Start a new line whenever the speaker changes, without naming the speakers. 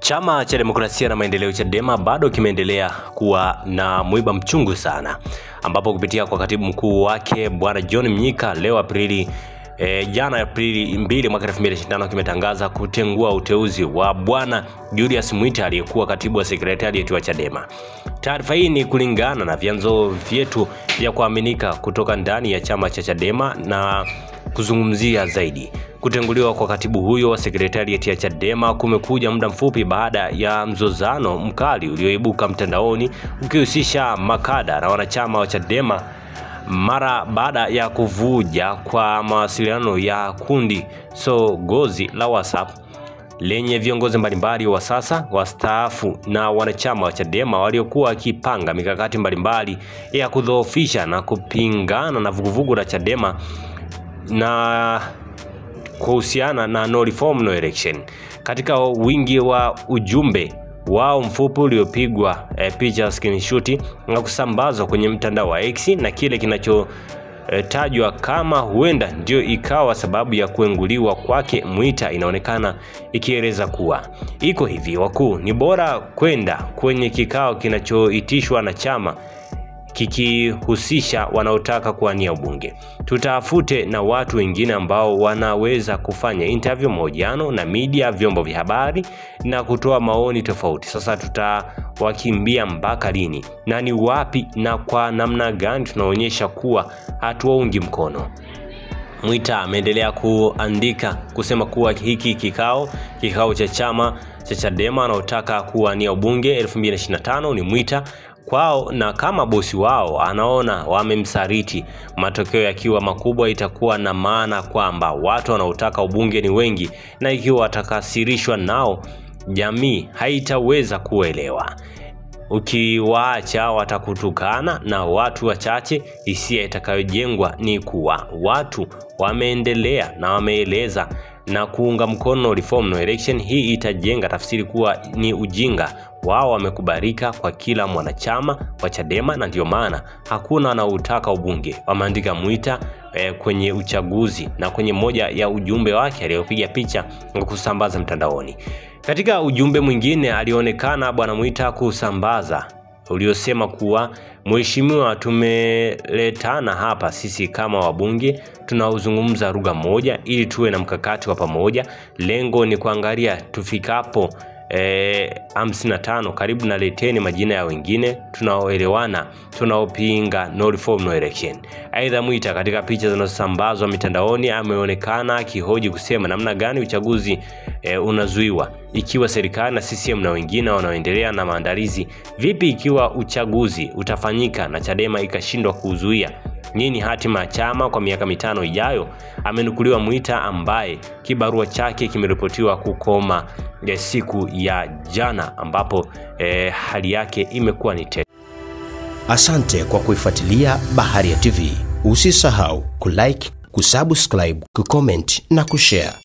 Chama cha Demokrasia na Maendeleo Chadema bado kimeendelea kuwa na mwiba mchungu sana, ambapo kupitia kwa katibu mkuu wake Bwana John Mnyika leo jana Aprili 2 mwaka 2025 kimetangaza kutengua uteuzi wa Bwana Julius Mwita aliyekuwa katibu wa sekretarieti wa Chadema. Taarifa hii ni kulingana na vyanzo vyetu vya kuaminika kutoka ndani ya chama cha Chadema na kuzungumzia zaidi. Kutenguliwa kwa katibu huyo wa sekretarieti ya Chadema kumekuja muda mfupi baada ya mzozano mkali ulioibuka mtandaoni ukihusisha makada na wanachama wa Chadema mara baada ya kuvuja kwa mawasiliano ya kundi gozi la WhatsApp lenye viongozi mbalimbali wa sasa, wastaafu na wanachama wa Chadema waliokuwa wakipanga mikakati mbalimbali ya kudhoofisha na kupingana na vuguvugu la Chadema na kuhusiana na no reform no election. Katika wingi wa ujumbe wao mfupi uliopigwa picha screenshot na kusambazwa kwenye mtandao wa X, na kile kinachotajwa kama huenda ndio ikawa sababu ya kuenguliwa kwake Mwita inaonekana ikieleza kuwa iko hivi: wakuu, ni bora kwenda kwenye kikao kinachoitishwa na chama kikihusisha wanaotaka kuwania ubunge. Tutafute na watu wengine ambao wanaweza kufanya interview, mahojiano na media, vyombo vya habari na kutoa maoni tofauti. Sasa tutawakimbia mpaka lini? Na ni wapi na kwa namna gani tunaonyesha kuwa hatuwaungi mkono? Mwita ameendelea kuandika kusema kuwa hiki kikao cha chama cha Chadema anaotaka kuwania ubunge 2025 ni Mwita kwao, na kama bosi wao anaona wamemsaliti, matokeo yakiwa makubwa, itakuwa na maana kwamba watu wanaotaka ubunge ni wengi, na ikiwa watakasirishwa nao jamii haitaweza kuelewa. Ukiwaacha watakutukana na watu wachache. Hisia itakayojengwa ni kuwa watu wameendelea na wameeleza na kuunga mkono reform no election. Hii itajenga tafsiri kuwa ni ujinga wao wamekubalika kwa kila mwanachama wa Chadema, na ndio maana hakuna anautaka ubunge, wameandika Mwita kwenye uchaguzi na kwenye moja ya ujumbe wake aliyopiga picha na kusambaza mtandaoni. Katika ujumbe mwingine alionekana Bwana Mwita kusambaza uliosema kuwa mheshimiwa, tumeletana hapa sisi kama wabunge, tunauzungumza lugha moja ili tuwe na mkakati wa pamoja. Lengo ni kuangalia tufikapo 55 karibu, na leteni majina ya wengine tunaoelewana, tunaopinga no reform no election. Aidha, Mwita katika picha zinazosambazwa mitandaoni ameonekana akihoji kusema namna gani uchaguzi unazuiwa ikiwa serikali na CCM na wengine wanaoendelea na maandalizi. Vipi ikiwa uchaguzi utafanyika na Chadema ikashindwa kuzuia? Nini hatima ya chama kwa miaka 5 ijayo? Amenukuliwa Mwita ambaye kibarua chake kimeripotiwa kukoma siku ya jana, ambapo hali yake imekuwa ni tete.
Asante kwa kuifuatilia Baharia TV. Usisahau kulike, kusubscribe, kucomment na kushare.